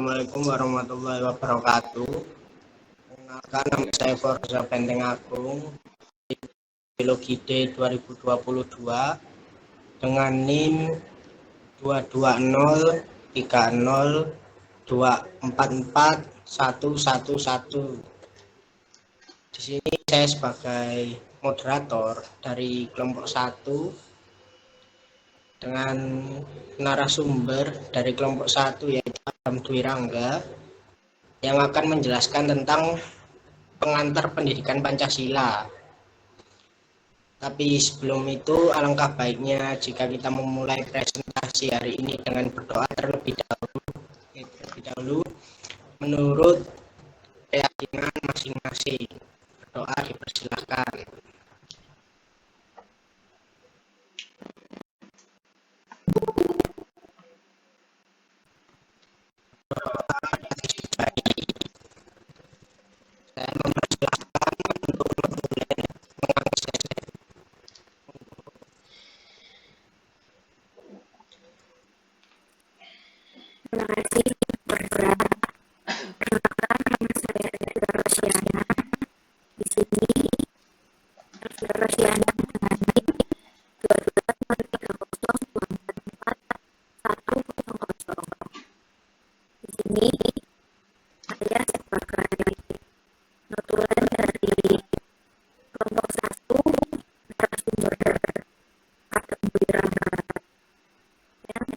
Assalamualaikum warahmatullahi wabarakatuh. Perkenalkan, nama saya Forza Benteng Agung, Biologi D 2022 dengan NIM 22030244111. Di sini saya sebagai moderator dari kelompok 1 dengan narasumber dari kelompok 1 yaitu Adam Dwi Rangga yang akan menjelaskan tentang pengantar pendidikan Pancasila. Tapi sebelum itu alangkah baiknya jika kita memulai presentasi hari ini dengan berdoa terlebih dahulu menurut keyakinan masing-masing. Berdoa dipersilahkan. Saya mempersilahkan untuk memulai mengakses. Terima kasih, Forza. Perkenalkan, nama saya Eda Rosiana. Di sini, Eda Rosiana dengan NIM 22030244100. Di sini, saya sebagai notulen dari kelompok 1 narasumber Adam Dwi Rangga yang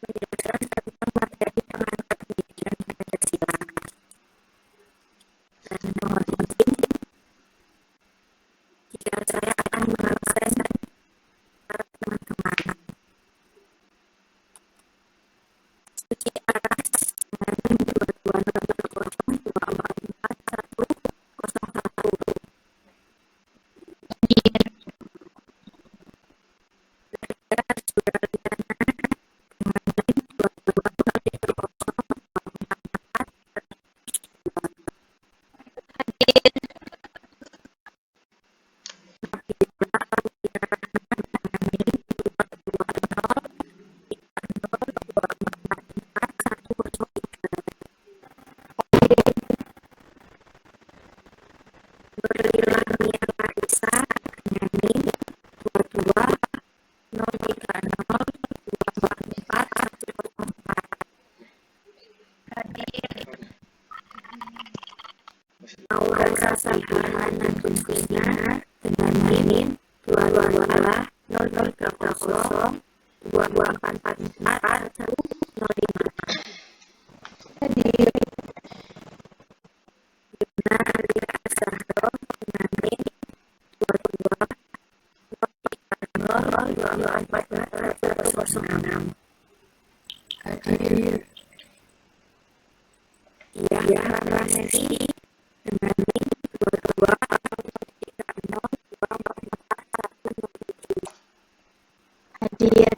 menjelaskan tentang materi pengantar pendidikan Pancasila. Dan mohon izin jika saya akan mengakses para teman-teman. Suci Aras dengan NIM 220244101. Saya sudah dengan NIM 220244104. Aura Sasabihan dan Kusina dengan NIM 22024444105. Yuna Alia Asahro dengan NIM 220244106. Hadir Yahya Rasesi dengan NIM 22030244107. Hadir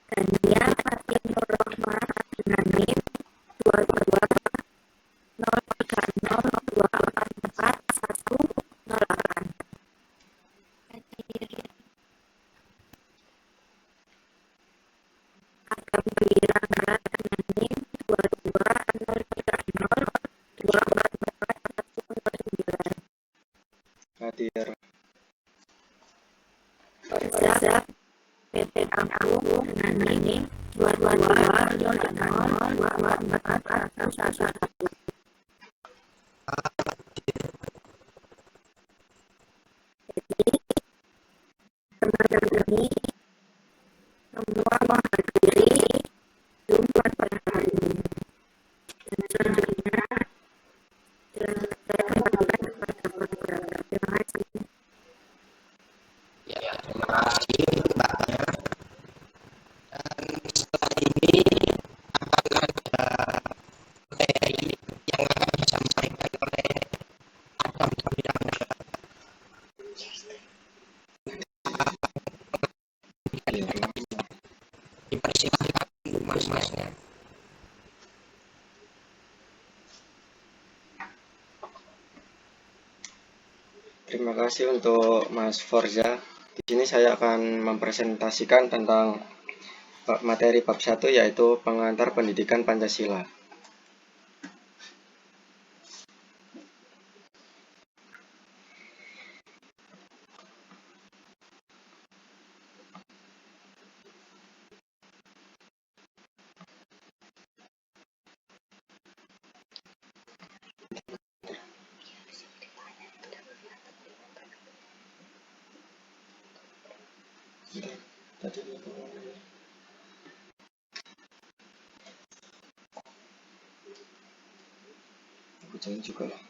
Dania Fatimur Rohmah dengan NIM 22030244108. Hadir Adam Dwi Rangga dengan NIM 22030244109. Hadir Forza Benteng Agung dengan NIM 22030244111. Jadi, teman-teman ini semua menghadiri Zoom pada hari ini. Dan selanjutnya, saya akan berikan kepada Forza. Terima kasih. Ya, terima kasih Mbaknya. Dan setelah ini akan ada materi yang akan disampaikan oleh Adam Dwi Rangga. Dipersilahkan untuk mas-masnya. Terima kasih untuk Mas Forza. Di sini saya akan mempresentasikan tentang materi bab 1 yaitu pengantar pendidikan Pancasila. Aku jangan juga lah.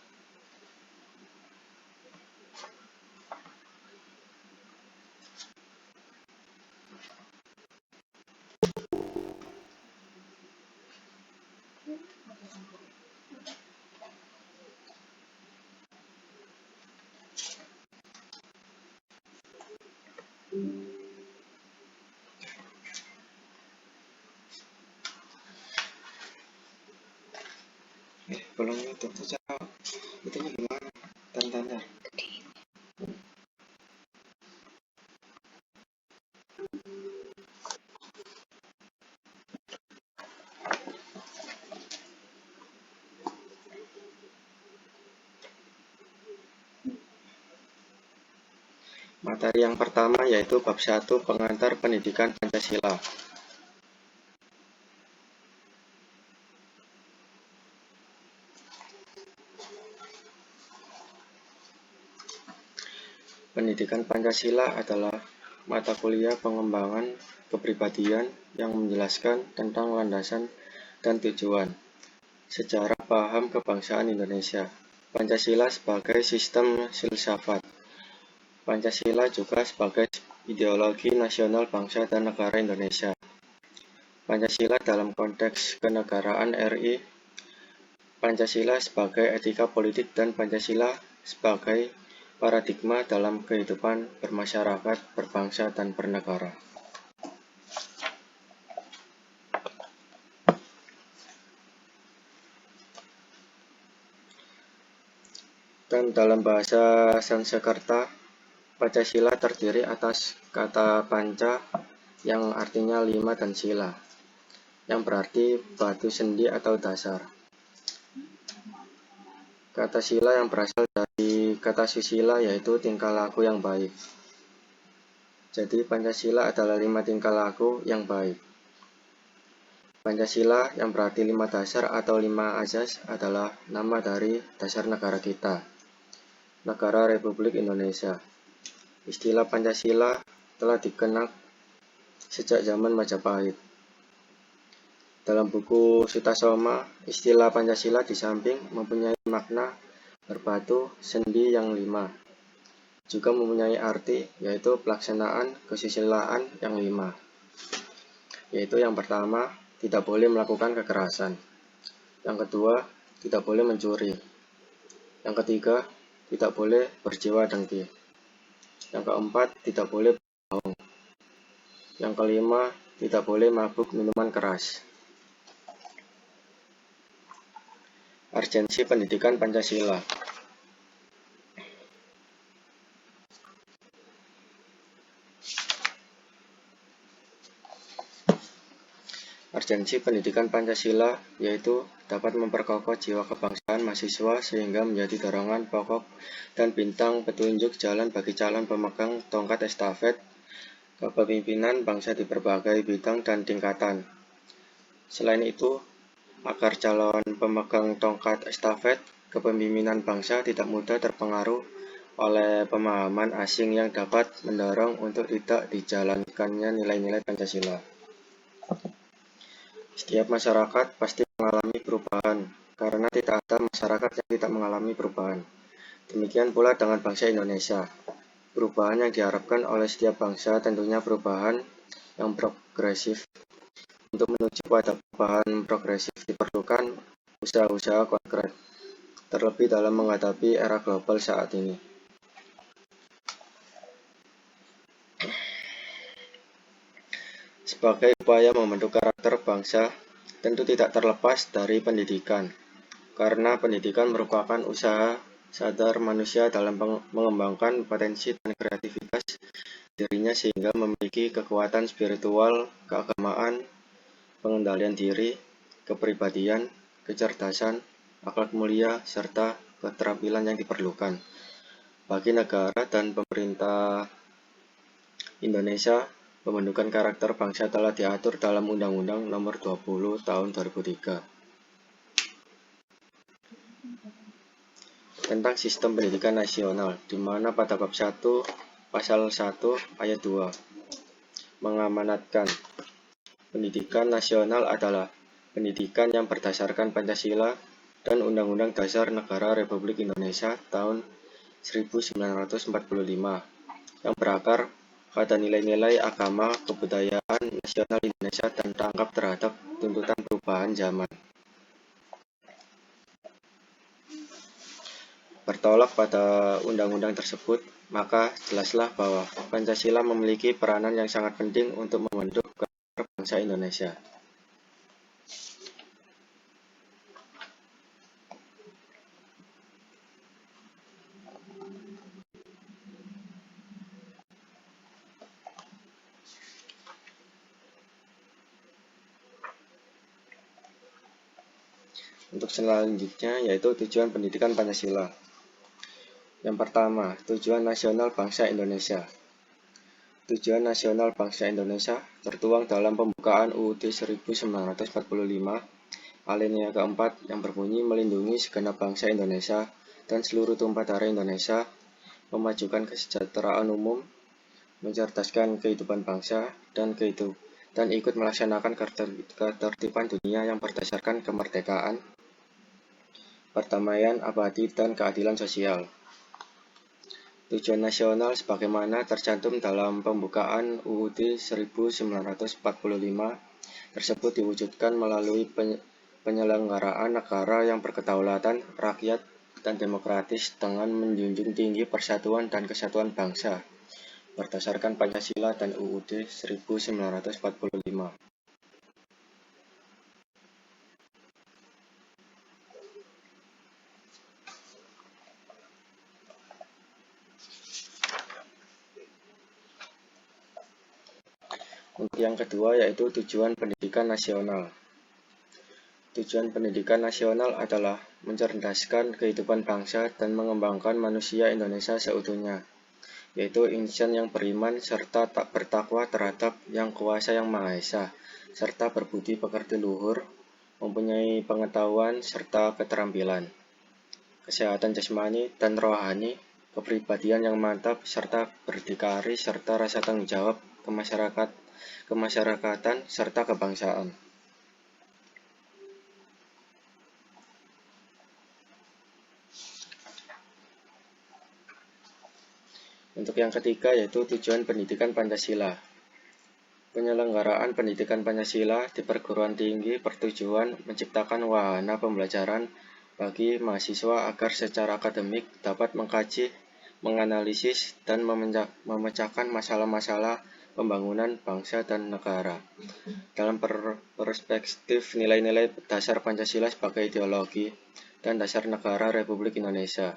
Belum YouTube saja. Itunya gimana? Tanda-tanda. Materi yang pertama yaitu bab 1 pengantar pendidikan Pancasila. Pendidikan Pancasila adalah mata kuliah pengembangan kepribadian yang menjelaskan tentang landasan dan tujuan sejarah paham kebangsaan Indonesia. Pancasila sebagai sistem filsafat. Pancasila juga sebagai ideologi nasional bangsa dan negara Indonesia. Pancasila dalam konteks kenegaraan RI. Pancasila sebagai etika politik dan Pancasila sebagai paradigma dalam kehidupan bermasyarakat, berbangsa, dan bernegara. Dan dalam bahasa Sanskerta, Pancasila terdiri atas kata panca yang artinya 5 dan sila, yang berarti batu sendi atau dasar. Kata sila yang berasal dari kata susila yaitu tingkah laku yang baik. Jadi Pancasila adalah 5 tingkah laku yang baik. Pancasila yang berarti 5 dasar atau 5 azas adalah nama dari dasar negara kita, Negara Republik Indonesia. Istilah Pancasila telah dikenal sejak zaman Majapahit. Dalam buku Sutasoma, istilah Pancasila di samping mempunyai makna berbatu sendi yang 5, juga mempunyai arti yaitu pelaksanaan kesusilaan yang 5, yaitu yang pertama, tidak boleh melakukan kekerasan. Yang kedua, tidak boleh mencuri. Yang ketiga, tidak boleh berjiwa dengki. Yang keempat, tidak boleh berbohong. Yang kelima, tidak boleh mabuk minuman keras. Urgensi pendidikan Pancasila. Urgensi pendidikan Pancasila yaitu dapat memperkokoh jiwa kebangsaan mahasiswa sehingga menjadi dorongan pokok dan bintang petunjuk jalan bagi calon pemegang tongkat estafet kepemimpinan bangsa di berbagai bidang dan tingkatan. Selain itu, agar calon pemegang tongkat estafet kepemimpinan bangsa tidak mudah terpengaruh oleh pemahaman asing yang dapat mendorong untuk tidak dijalankannya nilai-nilai Pancasila. Setiap masyarakat pasti mengalami perubahan, karena tidak ada masyarakat yang tidak mengalami perubahan. Demikian pula dengan bangsa Indonesia. Perubahan yang diharapkan oleh setiap bangsa tentunya perubahan yang progresif. Untuk menuju pada perubahan progresif diperlukan usaha-usaha konkret, terlebih dalam menghadapi era global saat ini. Sebagai upaya membentuk karakter bangsa, tentu tidak terlepas dari pendidikan, karena pendidikan merupakan usaha sadar manusia dalam mengembangkan potensi dan kreativitas dirinya sehingga memiliki kekuatan spiritual, keagamaan, pengendalian diri, kepribadian, kecerdasan, akhlak mulia, serta keterampilan yang diperlukan. Bagi negara dan pemerintah Indonesia, pembentukan karakter bangsa telah diatur dalam Undang-Undang Nomor 20 Tahun 2003 tentang Sistem Pendidikan Nasional, di mana pada bab 1 pasal 1 ayat 2 mengamanatkan pendidikan nasional adalah pendidikan yang berdasarkan Pancasila dan Undang-Undang Dasar Negara Republik Indonesia tahun 1945 yang berakar pada nilai-nilai agama, kebudayaan nasional Indonesia dan tanggap terhadap tuntutan perubahan zaman. Bertolak pada undang-undang tersebut, maka jelaslah bahwa Pancasila memiliki peranan yang sangat penting untuk membentuk karakter bangsa Indonesia. Untuk selanjutnya yaitu tujuan pendidikan Pancasila. Yang pertama, tujuan nasional bangsa Indonesia. Tujuan nasional bangsa Indonesia tertuang dalam pembukaan UUD 1945 alinea keempat yang berbunyi melindungi segenap bangsa Indonesia dan seluruh tumpah darah Indonesia, memajukan kesejahteraan umum, mencerdaskan kehidupan bangsa dan ikut melaksanakan ketertiban dunia yang berdasarkan kemerdekaan, perdamaian abadi dan keadilan sosial. Tujuan nasional sebagaimana tercantum dalam pembukaan UUD 1945 tersebut diwujudkan melalui penyelenggaraan negara yang berkedaulatan, rakyat, dan demokratis dengan menjunjung tinggi persatuan dan kesatuan bangsa berdasarkan Pancasila dan UUD 1945. Untuk yang kedua yaitu tujuan pendidikan nasional. Tujuan pendidikan nasional adalah mencerdaskan kehidupan bangsa dan mengembangkan manusia Indonesia seutuhnya, yaitu insan yang beriman serta tak bertakwa terhadap Yang Kuasa Yang Maha Esa, serta berbudi pekerti luhur, mempunyai pengetahuan serta keterampilan, kesehatan jasmani dan rohani, kepribadian yang mantap serta berdikari serta rasa tanggung jawab kemasyarakatan serta kebangsaan. Untuk yang ketiga yaitu tujuan pendidikan Pancasila. Penyelenggaraan pendidikan Pancasila di perguruan tinggi bertujuan menciptakan wahana pembelajaran bagi mahasiswa agar secara akademik dapat mengkaji, menganalisis, dan memecahkan masalah-masalah pembangunan bangsa dan negara dalam perspektif nilai-nilai dasar Pancasila sebagai ideologi dan dasar negara Republik Indonesia.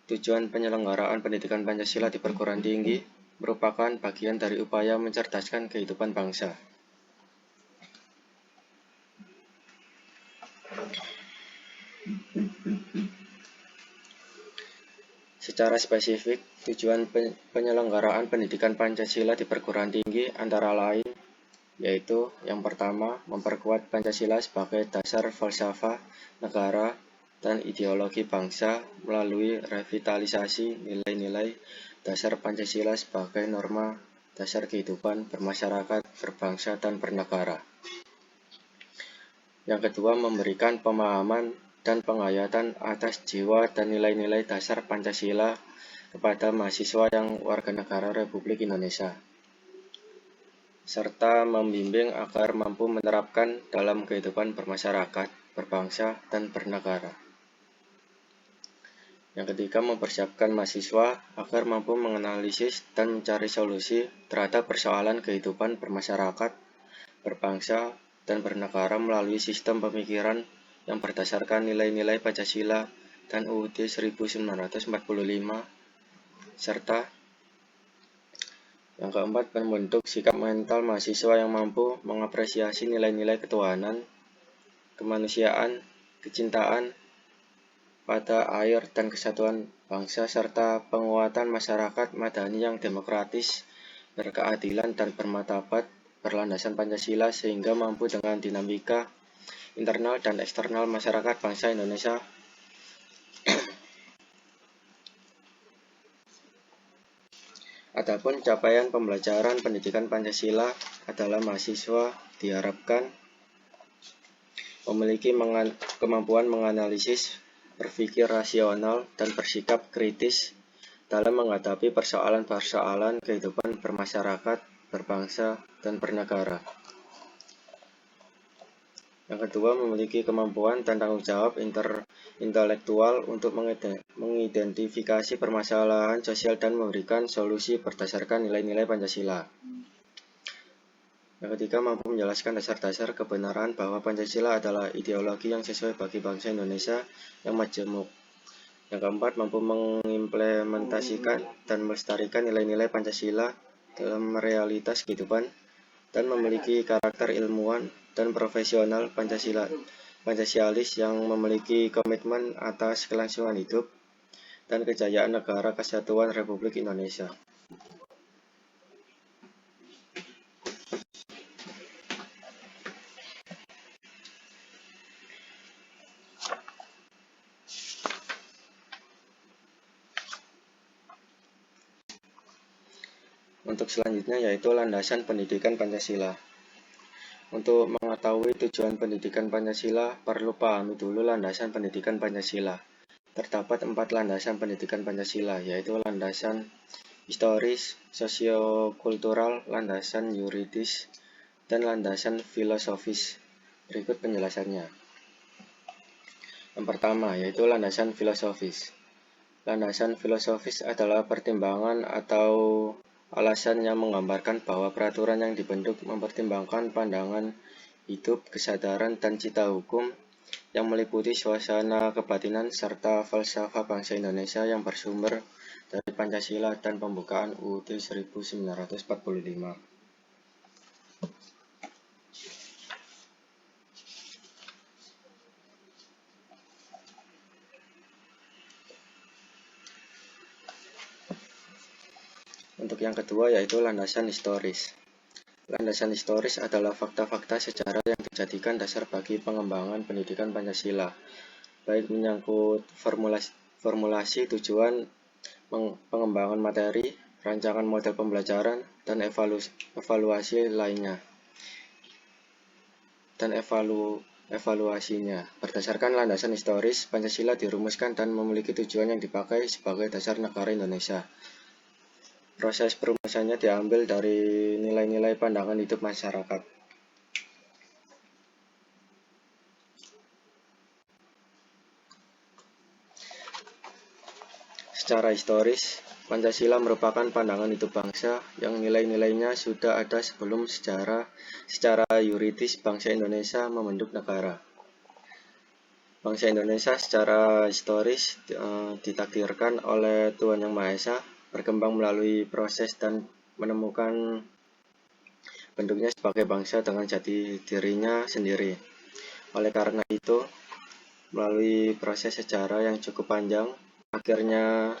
Tujuan penyelenggaraan pendidikan Pancasila di perguruan tinggi merupakan bagian dari upaya mencerdaskan kehidupan bangsa. Secara spesifik, tujuan penyelenggaraan pendidikan Pancasila di perguruan tinggi antara lain yaitu yang pertama, memperkuat Pancasila sebagai dasar falsafah negara dan ideologi bangsa melalui revitalisasi nilai-nilai dasar Pancasila sebagai norma dasar kehidupan bermasyarakat, berbangsa, dan bernegara. Yang kedua, memberikan pemahaman dan penghayatan atas jiwa dan nilai-nilai dasar Pancasila kepada mahasiswa yang warga negara Republik Indonesia, serta membimbing agar mampu menerapkan dalam kehidupan bermasyarakat, berbangsa, dan bernegara. Yang ketiga, mempersiapkan mahasiswa agar mampu menganalisis dan mencari solusi terhadap persoalan kehidupan bermasyarakat, berbangsa, dan bernegara melalui sistem pemikiran yang berdasarkan nilai-nilai Pancasila dan UUD 1945, serta Yang keempat, membentuk sikap mental mahasiswa yang mampu mengapresiasi nilai-nilai ketuhanan, kemanusiaan, kecintaan pada air dan kesatuan bangsa, serta penguatan masyarakat madani yang demokratis, berkeadilan, dan bermartabat berlandasan Pancasila, sehingga mampu dengan dinamika internal dan eksternal masyarakat bangsa Indonesia Adapun capaian pembelajaran pendidikan Pancasila adalah mahasiswa diharapkan memiliki kemampuan menganalisis, berpikir rasional, dan bersikap kritis dalam menghadapi persoalan-persoalan kehidupan bermasyarakat, berbangsa, dan bernegara. Yang kedua, memiliki kemampuan dan tanggung jawab intelektual untuk mengidentifikasi permasalahan sosial dan memberikan solusi berdasarkan nilai-nilai Pancasila. Yang ketiga, mampu menjelaskan dasar-dasar kebenaran bahwa Pancasila adalah ideologi yang sesuai bagi bangsa Indonesia yang majemuk. Yang keempat, mampu mengimplementasikan dan melestarikan nilai-nilai Pancasila dalam realitas kehidupan dan memiliki karakter ilmuwan dan profesional Pancasialis yang memiliki komitmen atas kelangsungan hidup dan kejayaan Negara Kesatuan Republik Indonesia. Untuk selanjutnya yaitu landasan pendidikan Pancasila. Untuk mengetahui tujuan pendidikan Pancasila, perlu pahami dulu landasan pendidikan Pancasila. Terdapat 4 landasan pendidikan Pancasila, yaitu landasan historis, sosiokultural, landasan yuridis, dan landasan filosofis. Berikut penjelasannya. Yang pertama, yaitu landasan filosofis. Landasan filosofis adalah pertimbangan atau alasan yang menggambarkan bahwa peraturan yang dibentuk mempertimbangkan pandangan hidup, kesadaran, dan cita hukum yang meliputi suasana kebatinan serta falsafah bangsa Indonesia yang bersumber dari Pancasila dan pembukaan UUD 1945. Untuk yang kedua yaitu landasan historis. Landasan historis adalah fakta-fakta sejarah yang dijadikan dasar bagi pengembangan pendidikan Pancasila, baik menyangkut formulasi tujuan, pengembangan materi, rancangan model pembelajaran, dan evaluasi lainnya. Evaluasinya. Berdasarkan landasan historis, Pancasila dirumuskan dan memiliki tujuan yang dipakai sebagai dasar negara Indonesia. Proses perumusannya diambil dari nilai-nilai pandangan hidup masyarakat. Secara historis, Pancasila merupakan pandangan hidup bangsa yang nilai-nilainya sudah ada sebelum secara yuridis bangsa Indonesia membentuk negara. Bangsa Indonesia secara historis ditakdirkan oleh Tuhan Yang Maha Esa, berkembang melalui proses dan menemukan bentuknya sebagai bangsa dengan jati dirinya sendiri. Oleh karena itu, melalui proses sejarah yang cukup panjang, akhirnya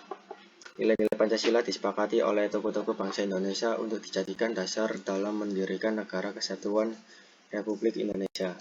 nilai-nilai Pancasila disepakati oleh tokoh-tokoh bangsa Indonesia untuk dijadikan dasar dalam mendirikan Negara Kesatuan Republik Indonesia.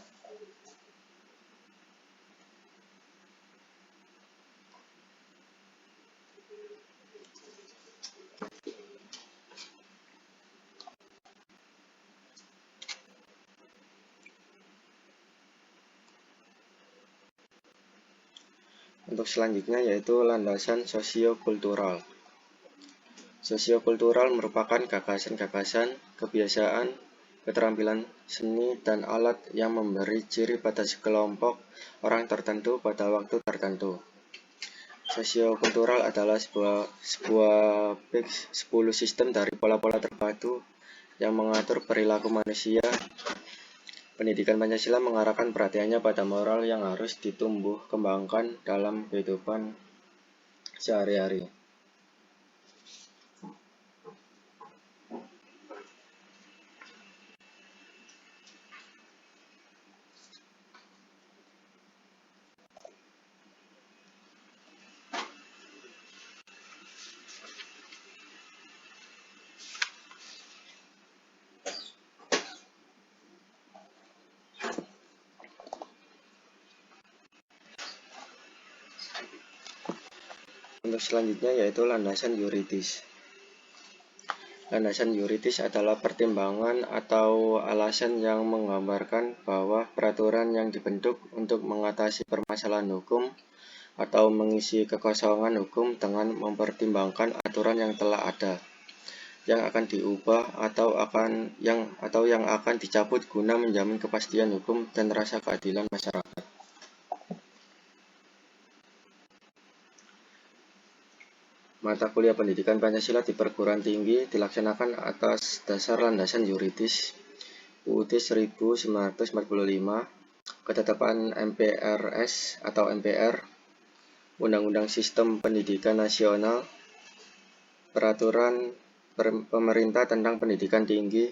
Untuk selanjutnya yaitu landasan sosiokultural. Sosiokultural merupakan gagasan-gagasan, kebiasaan, keterampilan seni, dan alat yang memberi ciri pada sekelompok orang tertentu pada waktu tertentu. Sosiokultural adalah sebuah 10 sistem dari pola-pola terpadu yang mengatur perilaku manusia. Pendidikan Pancasila mengarahkan perhatiannya pada moral yang harus ditumbuh kembangkan dalam kehidupan sehari-hari. Untuk selanjutnya yaitu landasan yuridis. Landasan yuridis adalah pertimbangan atau alasan yang menggambarkan bahwa peraturan yang dibentuk untuk mengatasi permasalahan hukum atau mengisi kekosongan hukum dengan mempertimbangkan aturan yang telah ada, yang akan diubah atau yang akan dicabut guna menjamin kepastian hukum dan rasa keadilan masyarakat. Mata kuliah pendidikan Pancasila di perguruan tinggi dilaksanakan atas dasar landasan yuridis UUD 1945, ketetapan MPRS atau MPR, Undang-Undang Sistem Pendidikan Nasional, Peraturan Pemerintah tentang Pendidikan Tinggi,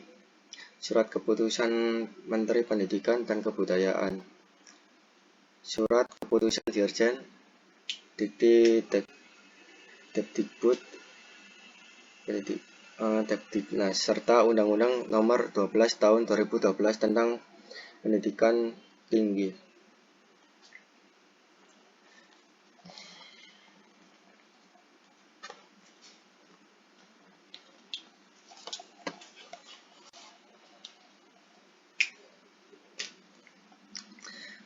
Surat Keputusan Menteri Pendidikan dan Kebudayaan, Surat Keputusan Dirjen, Dikti Depdikbud, Depdiknas, serta Undang-Undang Nomor 12 Tahun 2012 tentang Pendidikan Tinggi.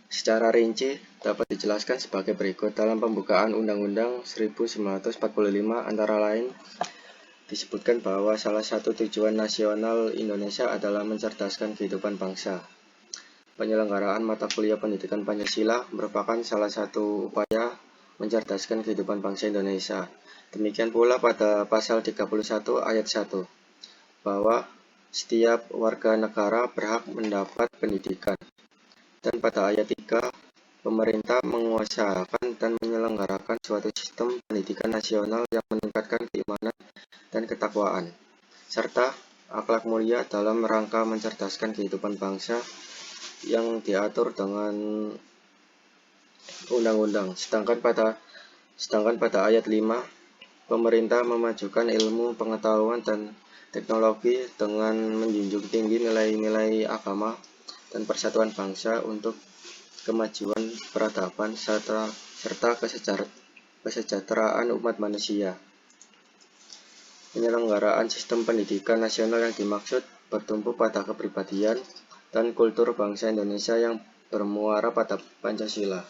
Secara rinci dapat dijelaskan sebagai berikut. Dalam pembukaan Undang-Undang 1945 antara lain disebutkan bahwa salah satu tujuan nasional Indonesia adalah mencerdaskan kehidupan bangsa. Penyelenggaraan mata kuliah pendidikan Pancasila merupakan salah satu upaya mencerdaskan kehidupan bangsa Indonesia. Demikian pula pada pasal 31 ayat 1 bahwa setiap warga negara berhak mendapat pendidikan. Dan pada ayat 3, pemerintah mengusahakan dan menyelenggarakan suatu sistem pendidikan nasional yang meningkatkan keimanan dan ketakwaan, serta akhlak mulia dalam rangka mencerdaskan kehidupan bangsa yang diatur dengan undang-undang. Sedangkan pada ayat 5, pemerintah memajukan ilmu, pengetahuan, dan teknologi dengan menjunjung tinggi nilai-nilai agama dan persatuan bangsa untuk kemajuan peradaban serta kesejahteraan umat manusia. Penyelenggaraan sistem pendidikan nasional yang dimaksud bertumpu pada kepribadian dan kultur bangsa Indonesia yang bermuara pada Pancasila.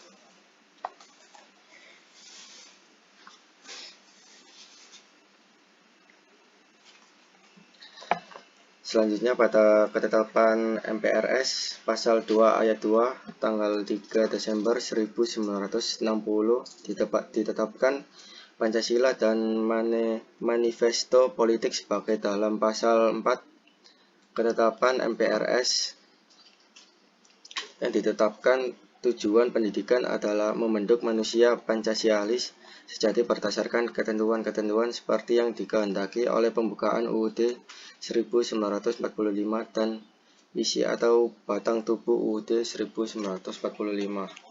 Selanjutnya pada ketetapan MPRS pasal 2 ayat 2 tanggal 3 Desember 1960 ditetapkan Pancasila dan manifesto politik sebagai dalam pasal 4 ketetapan MPRS yang ditetapkan tujuan pendidikan adalah membentuk manusia Pancasialis sejati berdasarkan ketentuan-ketentuan seperti yang dikehendaki oleh pembukaan UUD 1945 dan isi atau batang tubuh UUD 1945.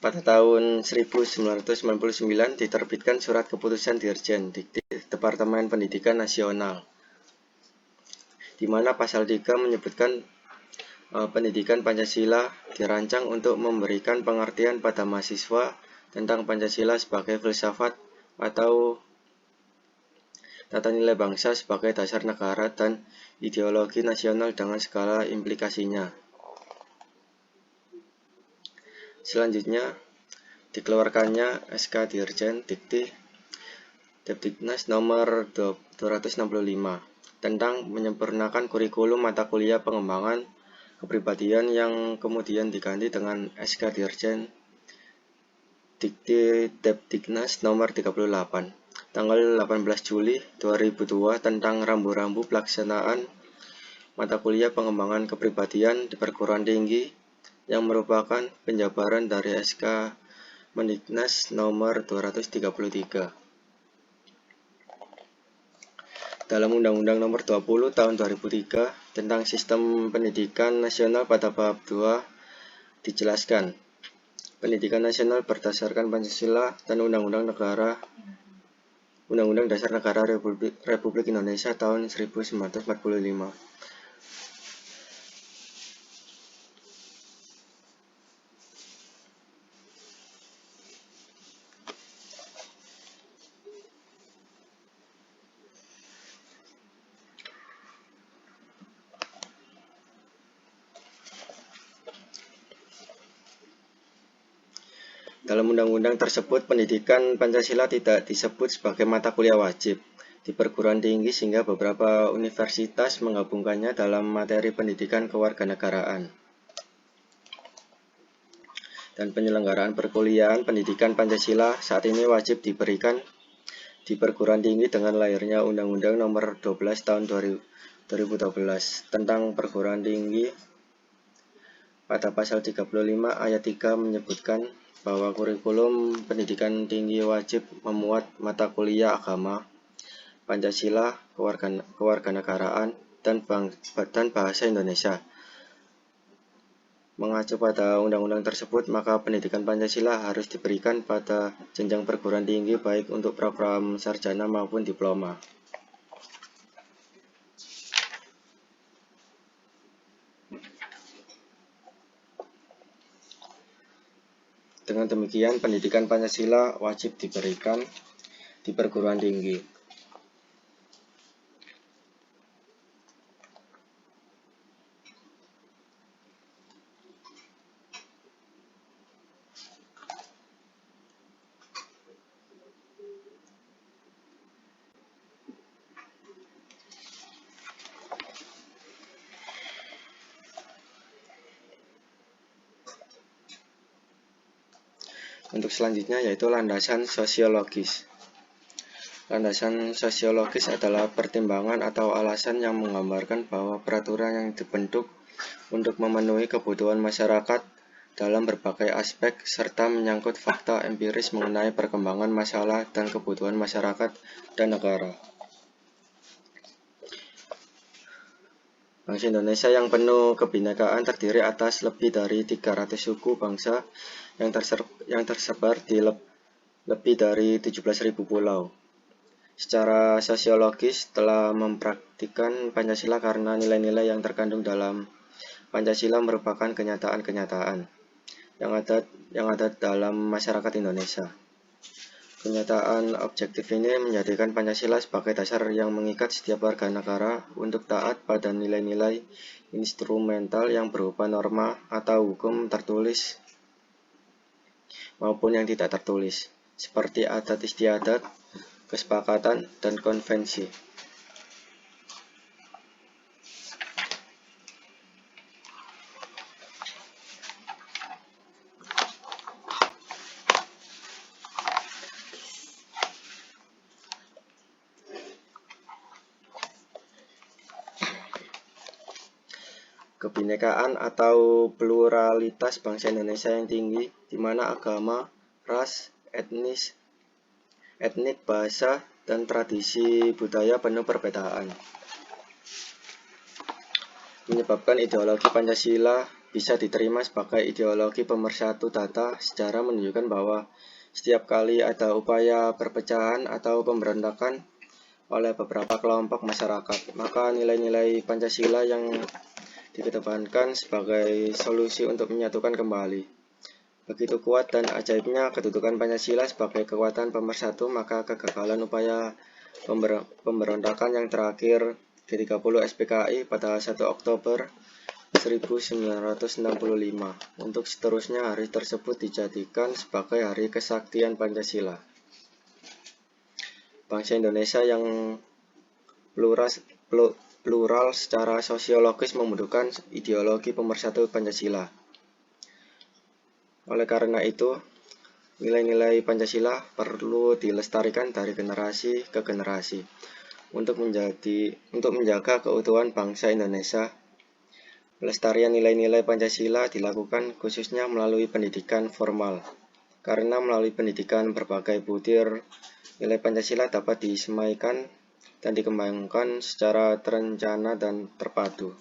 Pada tahun 1999 diterbitkan Surat Keputusan Dirjen Dikti Departemen Pendidikan Nasional, di mana pasal 3 menyebutkan pendidikan Pancasila dirancang untuk memberikan pengertian pada mahasiswa tentang Pancasila sebagai filsafat atau tata nilai bangsa sebagai dasar negara dan ideologi nasional dengan segala implikasinya. Selanjutnya, dikeluarkannya SK Dirjen Dikti Depdiknas nomor 265 tentang menyempurnakan kurikulum mata kuliah pengembangan kepribadian yang kemudian diganti dengan SK Dirjen Dikti Depdiknas nomor 38 tanggal 18 Juli 2002 tentang rambu-rambu pelaksanaan mata kuliah pengembangan kepribadian di perguruan tinggi yang merupakan penjabaran dari SK Mendiknas nomor 233. Dalam Undang-Undang Nomor 20 Tahun 2003 tentang Sistem Pendidikan Nasional pada bab 2 dijelaskan, pendidikan nasional berdasarkan Pancasila dan Undang-Undang Dasar Negara Republik Indonesia tahun 1945. Dalam undang-undang tersebut, pendidikan Pancasila tidak disebut sebagai mata kuliah wajib di perguruan tinggi sehingga beberapa universitas menggabungkannya dalam materi pendidikan kewarganegaraan. Dan penyelenggaraan perkuliahan pendidikan Pancasila saat ini wajib diberikan di perguruan tinggi dengan lahirnya Undang-Undang Nomor 12 Tahun 2012 tentang perguruan tinggi. Pada pasal 35 ayat 3 menyebutkan bahwa kurikulum pendidikan tinggi wajib memuat mata kuliah agama, Pancasila, kewarganegaraan, dan bahasa Indonesia. Mengacu pada undang-undang tersebut, maka pendidikan Pancasila harus diberikan pada jenjang perguruan tinggi baik untuk program sarjana maupun diploma. Dengan demikian, pendidikan Pancasila wajib diberikan di perguruan tinggi. Untuk selanjutnya yaitu landasan sosiologis. Landasan sosiologis adalah pertimbangan atau alasan yang menggambarkan bahwa peraturan yang dibentuk untuk memenuhi kebutuhan masyarakat dalam berbagai aspek serta menyangkut fakta empiris mengenai perkembangan masalah dan kebutuhan masyarakat dan negara. Bangsa Indonesia yang penuh kebinekaan terdiri atas lebih dari 300 suku bangsa yang tersebar di lebih dari 17.000 pulau. Secara sosiologis telah mempraktikkan Pancasila karena nilai-nilai yang terkandung dalam Pancasila merupakan kenyataan-kenyataan yang ada dalam masyarakat Indonesia. Kenyataan objektif ini menjadikan Pancasila sebagai dasar yang mengikat setiap warga negara untuk taat pada nilai-nilai instrumental yang berupa norma atau hukum tertulis maupun yang tidak tertulis, seperti adat istiadat, kesepakatan, dan konvensi. Kebinekaan atau pluralitas bangsa Indonesia yang tinggi, di mana agama, ras, etnik, bahasa, dan tradisi budaya penuh perbedaan, menyebabkan ideologi Pancasila bisa diterima sebagai ideologi pemersatu data. Sejarah menunjukkan bahwa setiap kali ada upaya perpecahan atau pemberontakan oleh beberapa kelompok masyarakat, maka nilai-nilai Pancasila yang dikedepankan sebagai solusi untuk menyatukan kembali. Begitu kuat dan ajaibnya kedudukan Pancasila sebagai kekuatan pemersatu, maka kegagalan upaya pemberontakan yang terakhir G30 SPKI pada 1 Oktober 1965 untuk seterusnya hari tersebut dijadikan sebagai hari kesaktian Pancasila. Bangsa Indonesia yang plural secara sosiologis membutuhkan ideologi pemersatu Pancasila. Oleh karena itu, nilai-nilai Pancasila perlu dilestarikan dari generasi ke generasi untuk menjaga keutuhan bangsa Indonesia. Pelestarian nilai-nilai Pancasila dilakukan khususnya melalui pendidikan formal, karena melalui pendidikan berbagai butir nilai Pancasila dapat disemaikan dan dikembangkan secara terencana dan terpadu.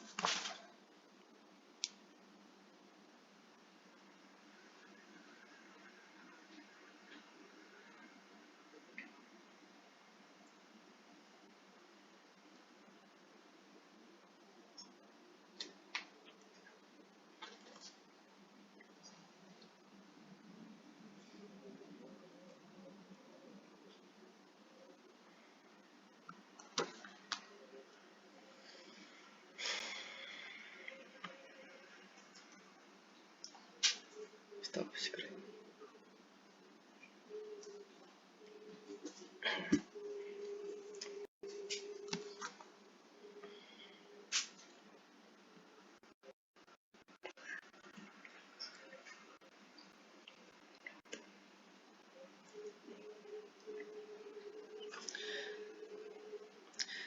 Stop screen.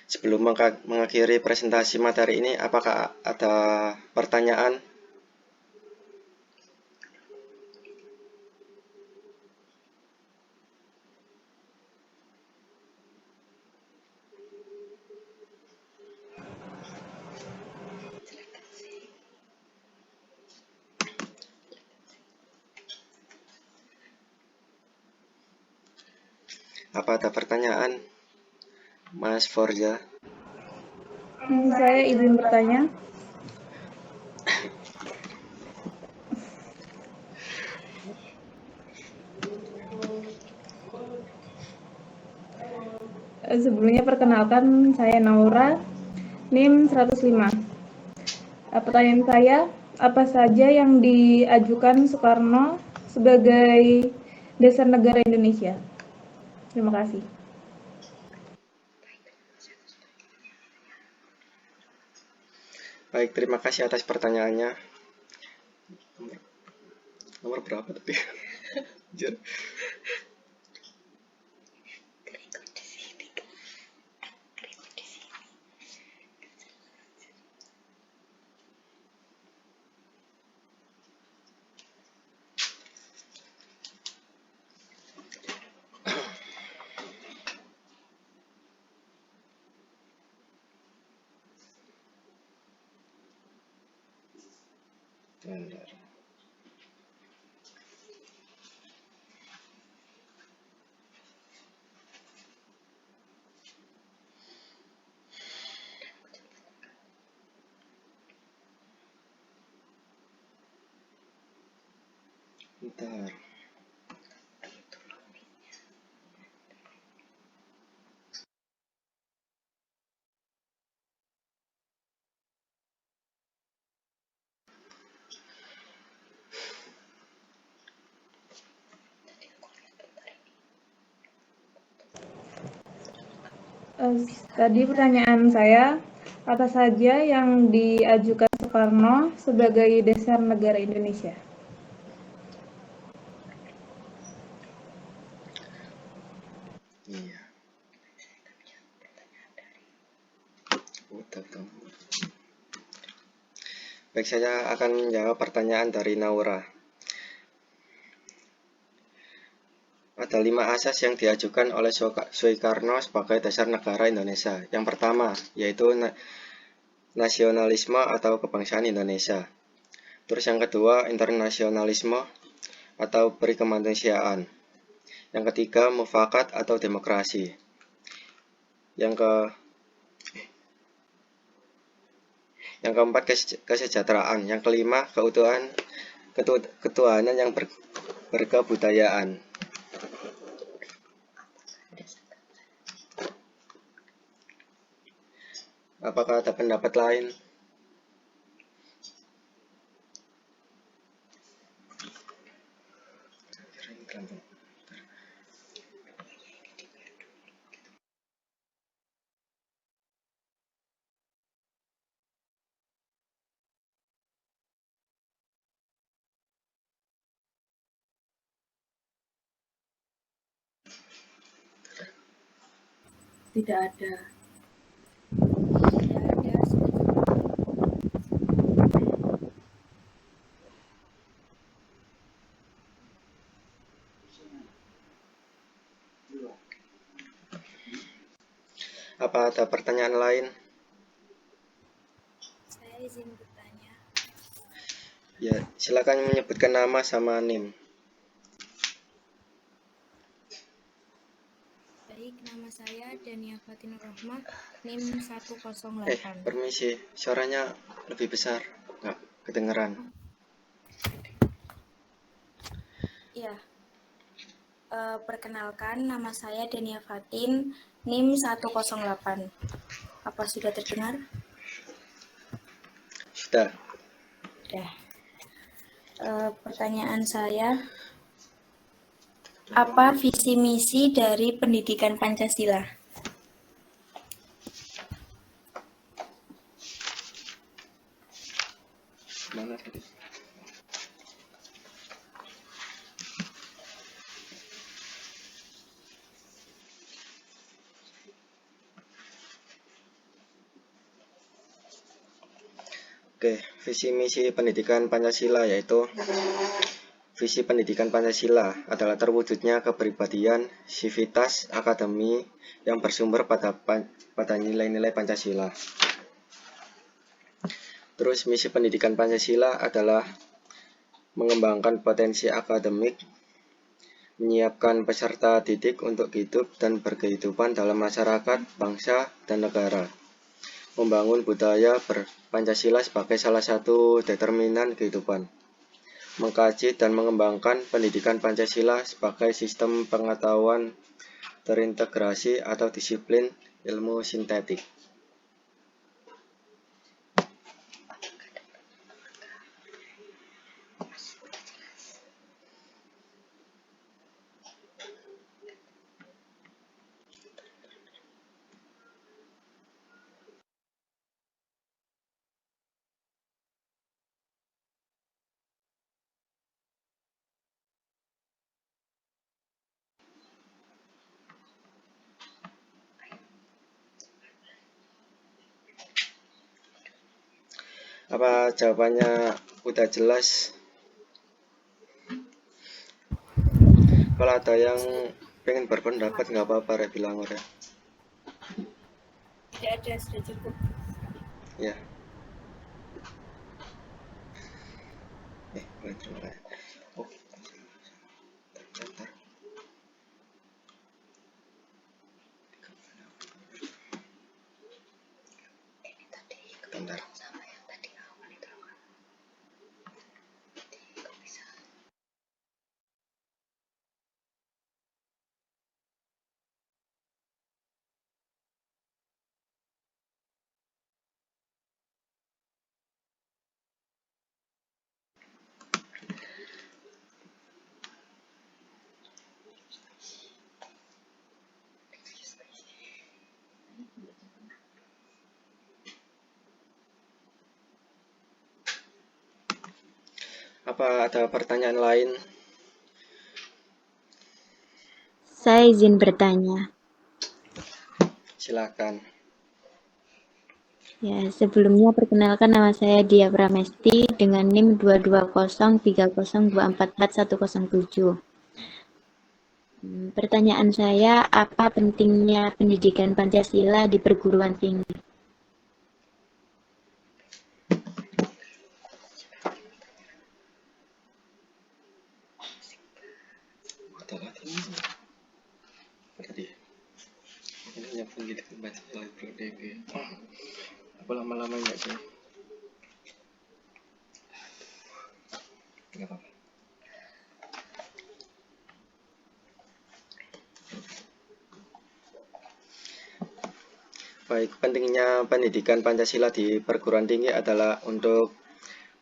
Sebelum mengakhiri presentasi materi ini, apakah ada pertanyaan? Apa ada pertanyaan? Mas Forza? Saya izin bertanya. Sebelumnya perkenalkan, saya Naura, NIM 105. Pertanyaan saya, apa saja yang diajukan Soekarno sebagai dasar negara Indonesia? Terima kasih. Baik, terima kasih atas pertanyaannya. Nomor berapa tapi? Bentar. Bentar. Tadi pertanyaan saya, apa saja yang diajukan Soekarno sebagai dasar negara Indonesia? Iya. Udah. Baik, saya akan menjawab pertanyaan dari Naura. Ada 5 asas yang diajukan oleh Soekarno sebagai dasar negara Indonesia. Yang pertama, yaitu nasionalisme atau kebangsaan Indonesia. Terus yang kedua, internasionalisme atau perikemanusiaan. Yang ketiga, mufakat atau demokrasi. Yang keempat, kesejahteraan. Yang kelima, ketuhanan yang berkebudayaan. Apakah ada pendapat lain? Tidak ada. Apa ada pertanyaan lain? Saya izin bertanya. Ya, silakan menyebutkan nama sama NIM. Baik, nama saya Dania Fatin Rohmah, NIM 108. Permisi, suaranya lebih besar, nggak kedengeran. Ya, perkenalkan nama saya Dania Fatin, NIM 108. Apa sudah terdengar? Sudah. Sudah. Pertanyaan saya, apa visi misi dari pendidikan Pancasila? Mana tadi? Oke, visi misi pendidikan Pancasila yaitu visi pendidikan Pancasila adalah terwujudnya kepribadian, sivitas, akademi yang bersumber pada nilai-nilai Pancasila. Terus misi pendidikan Pancasila adalah mengembangkan potensi akademik, menyiapkan peserta didik untuk hidup dan berkehidupan dalam masyarakat, bangsa, dan negara. Membangun budaya Pancasila sebagai salah satu determinan kehidupan. Mengkaji dan mengembangkan pendidikan Pancasila sebagai sistem pengetahuan terintegrasi atau disiplin ilmu sintetik. Apa jawabannya udah jelas? Kalau ada yang pengen berpendapat nggak apa-apa, bilang udah. Tidak ada, sudah cukup. Ya. Boleh terima kasih. Oh. Bentar. Apa ada pertanyaan lain? Saya izin bertanya. Silakan. Ya, sebelumnya perkenalkan nama saya Dia Pramesti dengan NIM 22030244107. Pertanyaan saya, apa pentingnya pendidikan Pancasila di perguruan tinggi? Ini yang pendidikan Pancasila di apa lama-lama enggak sih? Enggak apa-apa. Baik, pentingnya pendidikan Pancasila di perguruan tinggi adalah untuk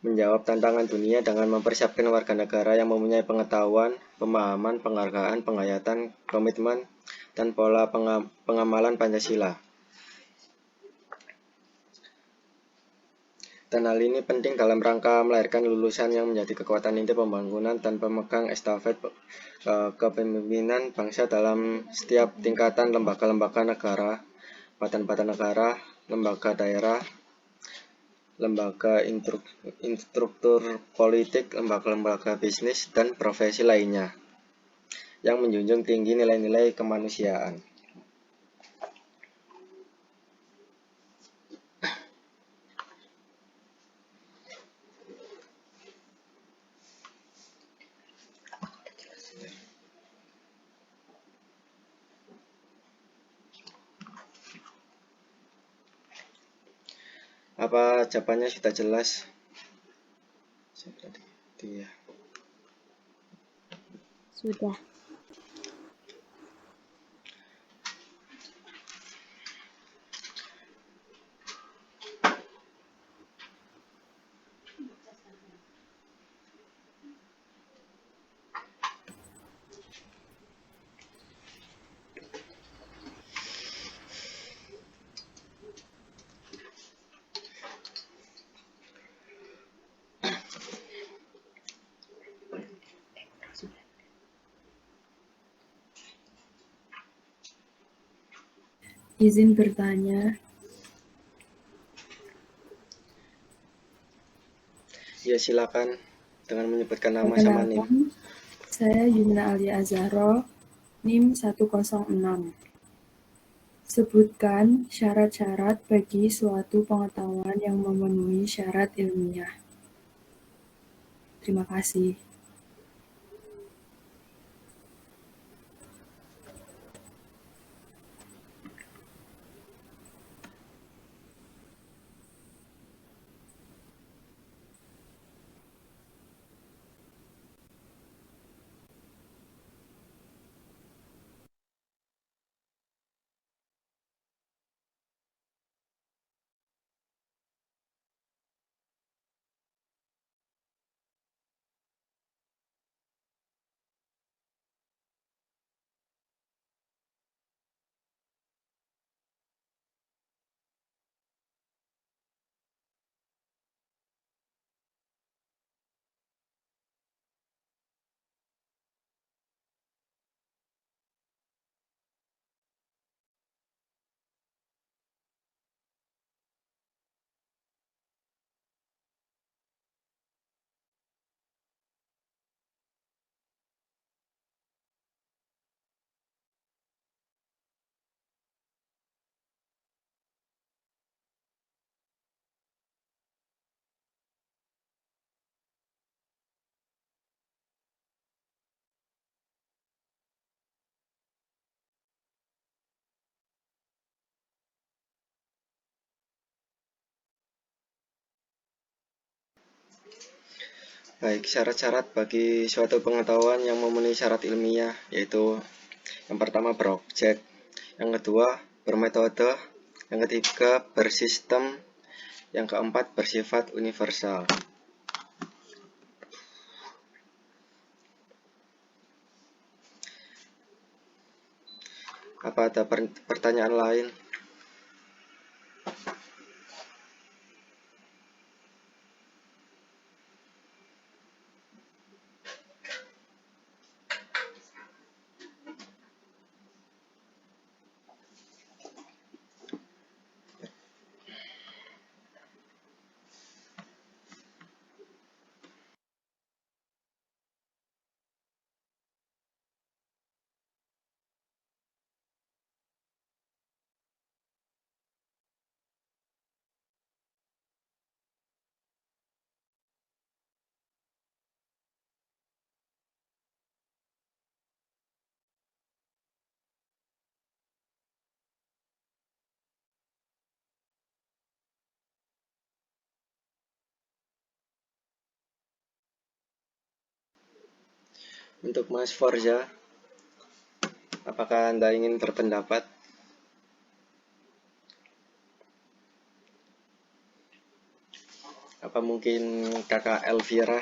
menjawab tantangan dunia dengan mempersiapkan warga negara yang mempunyai pengetahuan, pemahaman, penghargaan, penghayatan, komitmen, dan pola pengamalan Pancasila. Dan hal ini penting dalam rangka melahirkan lulusan yang menjadi kekuatan inti pembangunan dan pemegang estafet kepemimpinan bangsa dalam setiap tingkatan lembaga-lembaga negara, badan-badan negara, lembaga daerah, lembaga instruktur politik, lembaga-lembaga bisnis, dan profesi lainnya yang menjunjung tinggi nilai-nilai kemanusiaan. Apa jawabannya sudah jelas? Iya. Sudah. Izin bertanya. Ya, silakan dengan menyebutkan nama sama NIM. Perkenalkan, saya Yumna Alia Azharo, NIM 106. Sebutkan syarat-syarat bagi suatu pengetahuan yang memenuhi syarat ilmiah. Terima kasih. Baik, syarat-syarat bagi suatu pengetahuan yang memenuhi syarat ilmiah yaitu yang pertama berobjek, yang kedua bermetode, yang ketiga bersistem, yang keempat bersifat universal. Apa ada pertanyaan lain? Untuk Mas Forza, apakah Anda ingin berpendapat? Apa mungkin Kakak Elvira?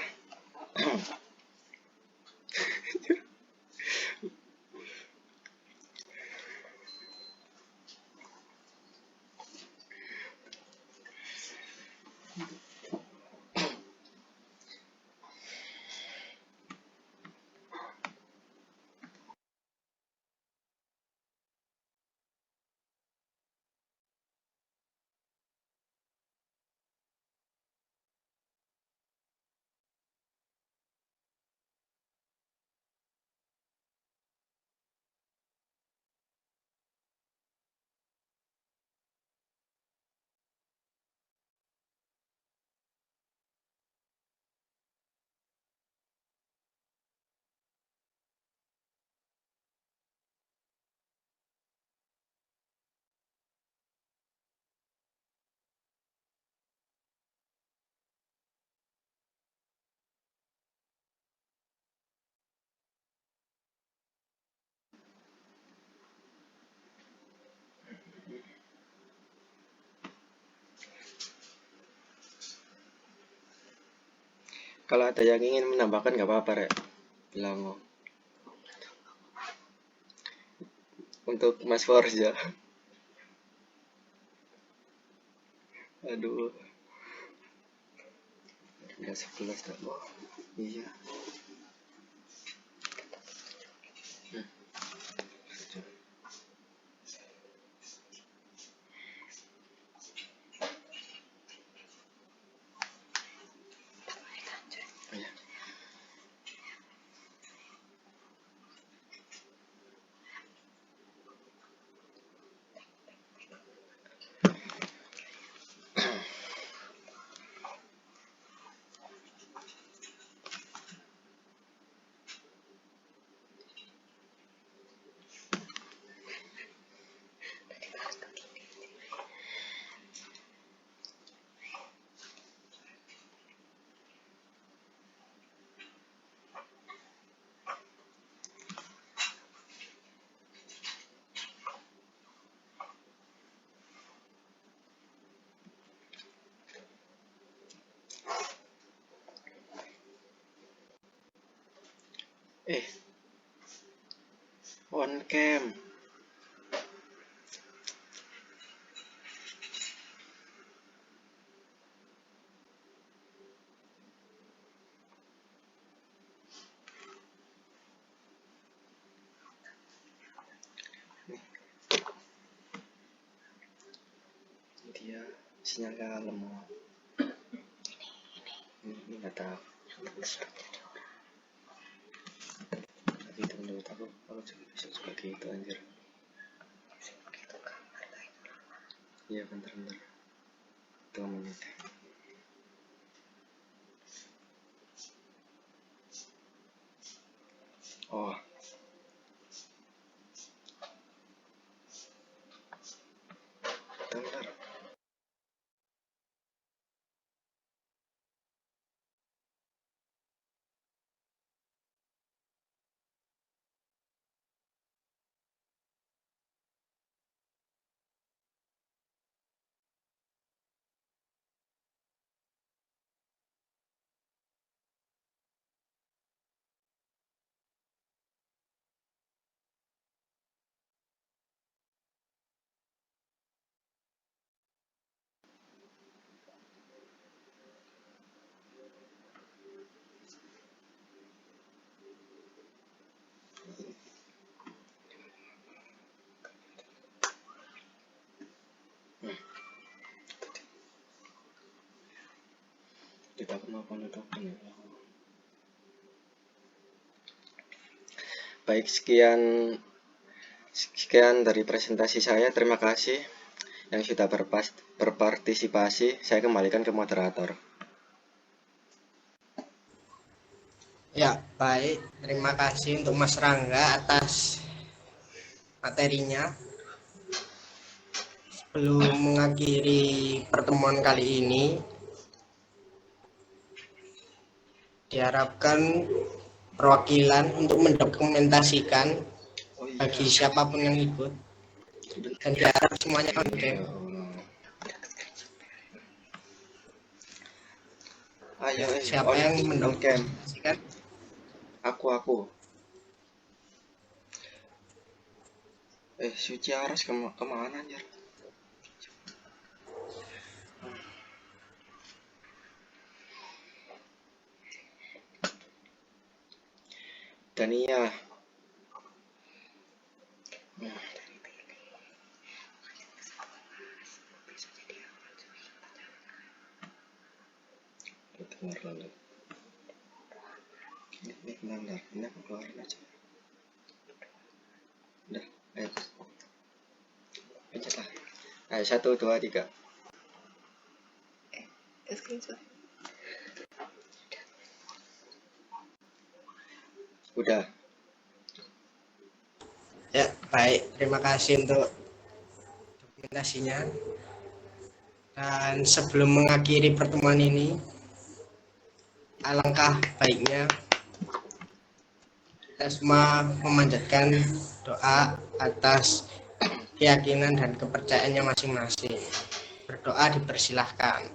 Kalau ada yang ingin menambahkan nggak apa-apa, Rek. Bilang. Untuk Mas Forza. Aduh. Udah 11 dah. Oh, iya. On cam. Dia sinyalnya lemah. Ini nggak tahu. Tapi itu menurut aku kalau bisa seperti itu anjir. Iya bentar 2 menit. Oh. Bentar. Kita mau penutupan ya. Baik, sekian dari presentasi saya. Terima kasih yang sudah berpartisipasi. Saya kembalikan ke moderator. Ya, baik. Terima kasih untuk Mas Rangga atas materinya. Sebelum mengakhiri pertemuan kali ini, diharapkan perwakilan untuk mendokumentasikan bagi siapapun yang ikut, dan diharap semuanya on cam. Ayo, Siapa yang mendokumentasikan? Aku. Suci Aras kemana anjir? Dania. Dengar lalu. Ini bentar, ini aku keluarin aja. Udah, ayo. Pencet lah. Ayo, 1, 2, 3. Udah. Ya, baik. Terima kasih untuk dokumentasinya. Dan sebelum mengakhiri pertemuan ini, alangkah baiknya kita semua memanjatkan doa atas keyakinan dan kepercayaannya masing-masing. Berdoa dipersilahkan.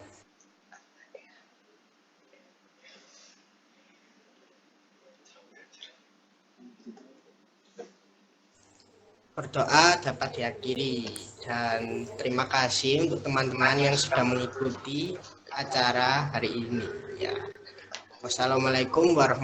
berdoa dapat diakhiri. Dan terima kasih untuk teman-teman yang sudah mengikuti acara hari ini. Ya. Wassalamualaikum warahmatullahi wabarakatuh.